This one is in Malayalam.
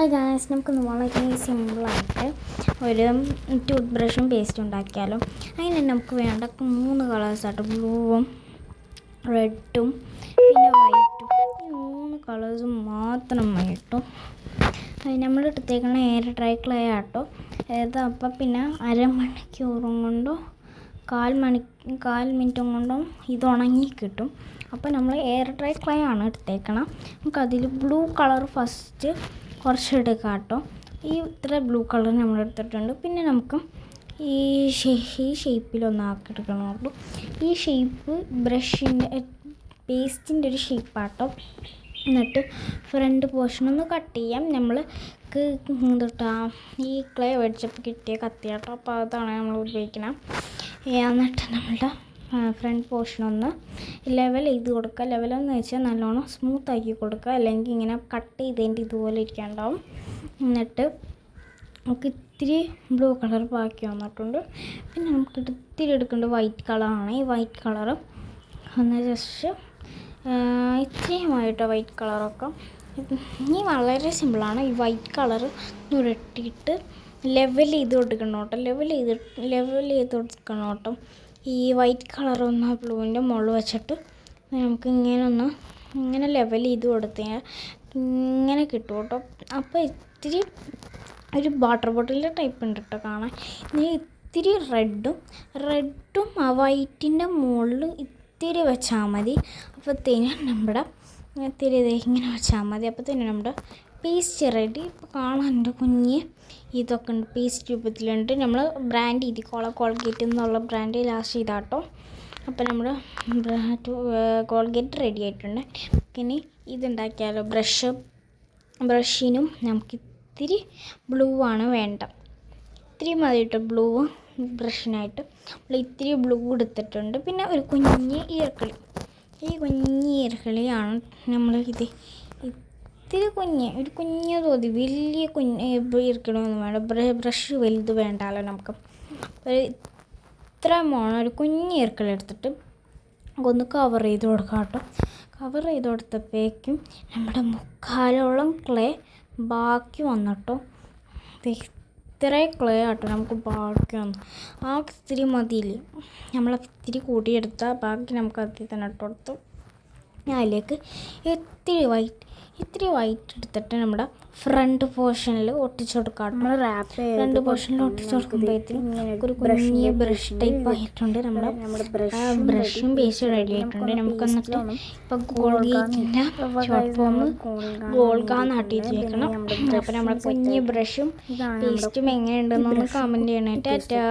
ഹായ് ഗായ്സ്, നമുക്കൊന്ന് വളരെ സിമ്പിളായിട്ട് ഒരു ടൂത്ത് ബ്രഷും പേസ്റ്റും ഉണ്ടാക്കിയാലോ. അതിന് നമുക്ക് വേണ്ട 3 കളേഴ്സായിട്ട് ബ്ലൂവും റെഡും പിന്നെ വൈറ്റും. ഈ 3 കളേഴ്സും മാത്രം വേട്ടും. അത് നമ്മൾ എടുത്തേക്കുന്ന എയർ ഡ്രൈ ക്ലേ ആട്ടോ. അപ്പം പിന്നെ അരമണിക്കൂറും കൊണ്ടോ കാൽ മിനിറ്റും കൊണ്ടോ ഇത് ഉണങ്ങി കിട്ടും. അപ്പോൾ നമ്മൾ എയർ ഡ്രൈ ക്ലേ ആണ് എടുത്തേക്കണം. നമുക്കതിൽ ബ്ലൂ കളർ ഫസ്റ്റ് കുറച്ച് എടുക്കാം കേട്ടോ. ഇത്ര ബ്ലൂ കളർ നമ്മൾ എടുത്തിട്ടുണ്ട്. പിന്നെ നമുക്ക് ഈ ഷേപ്പിലൊന്ന് ആക്കിയെടുക്കണമുള്ളൂ. ഈ ഷേപ്പ് ബ്രഷിൻ്റെ പേസ്റ്റിൻ്റെ ഒരു ഷേപ്പാട്ടോ. എന്നിട്ട് ഫ്രണ്ട് പോർഷനൊന്ന് കട്ട് ചെയ്യാം. നമ്മൾക്ക് ഈ ക്ലേ മേടിച്ചപ്പോൾ കിട്ടിയ കത്തിയാട്ടോ. അപ്പോൾ അതാണ് നമ്മൾ ഉപയോഗിക്കണം. എന്നിട്ട് നമ്മളുടെ ഫ്രണ്ട് പോർഷനൊന്ന് ലെവൽ ചെയ്ത് കൊടുക്കുക. ലെവലെന്ന് വെച്ചാൽ നല്ലോണം സ്മൂത്താക്കി കൊടുക്കുക, അല്ലെങ്കിൽ ഇങ്ങനെ കട്ട് ചെയ്തതിൻ്റെ ഇതുപോലെ ഇരിക്കാണ്ടാവും. എന്നിട്ട് നമുക്ക് ഇത്തിരി ബ്ലൂ കളർ ബാക്കി വന്നിട്ടുണ്ട്. പിന്നെ നമുക്ക് ഇത്തിരി എടുക്കേണ്ടത് വൈറ്റ് കളറാണ്. ഈ വൈറ്റ് കളറ് ഒന്ന് ജസ്റ്റ് ഇത്രയുമായിട്ടോ വൈറ്റ് കളറൊക്കെ. ഇനി വളരെ സിമ്പിളാണ്. ഈ വൈറ്റ് കളർ ഉരുട്ടിയിട്ട് ലെവൽ ചെയ്ത് കൊടുക്കണം കേട്ടോ. ലെവൽ ചെയ്ത് കൊടുക്കണം കേട്ടോ. ഈ വൈറ്റ് കളറൊന്ന് ബ്ലൂവിൻ്റെ മുകളിൽ വെച്ചിട്ട് നമുക്ക് ഇങ്ങനെ ലെവൽ ചെയ്ത് കൊടുത്താൽ ഇങ്ങനെ കിട്ടും കേട്ടോ. അപ്പോൾ ഇത്തിരി ഒരു വാട്ടർ ബോട്ടിലിൻ്റെ ടൈപ്പ് ഉണ്ട് കേട്ടോ കാണാൻ. ഇനി ഇത്തിരി റെഡും ആ വൈറ്റിൻ്റെ മുകളിൽ ഇത്തിരി വെച്ചാൽ മതി. അപ്പോഴത്തേനും നമ്മുടെ ഇത്തിരി ഇങ്ങനെ വെച്ചാൽ മതി. അപ്പോഴത്തേനും നമ്മുടെ പേസ്റ്റ് റെഡി. ഇപ്പോൾ കാണാനുണ്ട് കുഞ്ഞ് ഇതൊക്കെ ഉണ്ട്, പേസ്റ്റ് രൂപത്തിലുണ്ട്. നമ്മൾ ബ്രാൻഡ് ചെയ്ത് കോൾഗേറ്റ് എന്നുള്ള ബ്രാൻഡ് ലാസ്റ്റ് ചെയ്താട്ടോ. അപ്പോൾ നമ്മൾ കോൾഗേറ്റ് റെഡി ആയിട്ടുണ്ട്. ഇനി ഇതുണ്ടാക്കിയാലോ. ബ്രഷിനും നമുക്ക് ഇത്തിരി ബ്ലൂ ആണ് വേണ്ട. ഇത്തിരി മതി കേട്ടോ ബ്ലൂ ബ്രഷിനായിട്ട്. നമ്മൾ ഇത്തിരി ബ്ലൂ എടുത്തിട്ടുണ്ട്. പിന്നെ ഒരു കുഞ്ഞ് ഈർക്കിളി. ഈ കുഞ്ഞ് ഈർക്കിളിയാണ് നമ്മൾ ഇത്തിരി ഒരു കുഞ്ഞ് തോതി, വലിയ ഈർക്കിളിയൊന്നും വേണ്ട. ബ്രഷ് വലുത് വേണ്ടല്ലോ നമുക്ക്. ഇത്ര ഒരു കുഞ്ഞ് ഈർക്കിളി എടുത്തിട്ട് ഒന്ന് കവർ ചെയ്ത് കൊടുക്കാം കേട്ടോ. കവർ ചെയ്ത് കൊടുത്തപ്പോഴേക്കും നമ്മുടെ 3/4 ക്ലേ ബാക്കി വന്നിട്ടോ. ഇത്ര ക്ലേ ആട്ടോ നമുക്ക് ബാക്കി വന്നു. ആ ഇത്തിരി മതിയില്ല, നമ്മൾ ഇത്തിരി കൂട്ടിയെടുത്താൽ ബാക്കി നമുക്ക് അതിൽ തന്നെ ഇട്ട് കൊടുത്തു. അതിലേക്ക് ഇത്തിരി വൈറ്റ് എടുത്തിട്ട് നമ്മുടെ ഫ്രണ്ട് പോർഷനിൽ ഒട്ടിച്ചു കൊടുക്കാം. നമ്മൾ ഫ്രണ്ട് പോർഷനിൽ ഒട്ടിച്ചു കൊടുക്കുമ്പോഴത്തേക്കും ഒരു കുഞ്ഞ് ബ്രഷ് ടൈപ്പ് ആയിട്ടുണ്ട്. നമ്മുടെ ബ്രഷും പേസ്റ്റ് റെഡി ആയിട്ടുണ്ട്. നമുക്ക് എന്നിട്ട് ഇപ്പം കോൾഗേറ്റിൻ്റെ ഷോർട്ട് ഫോം ഗോൾഗാന്നാട്ടി വെച്ചേക്കണം. അപ്പം നമ്മുടെ കുഞ്ഞ് ബ്രഷും പേസ്റ്റും എങ്ങനെയുണ്ടെന്നൊന്ന് കമൻറ്റ് ചെയ്യണേ. ടാറ്റാ.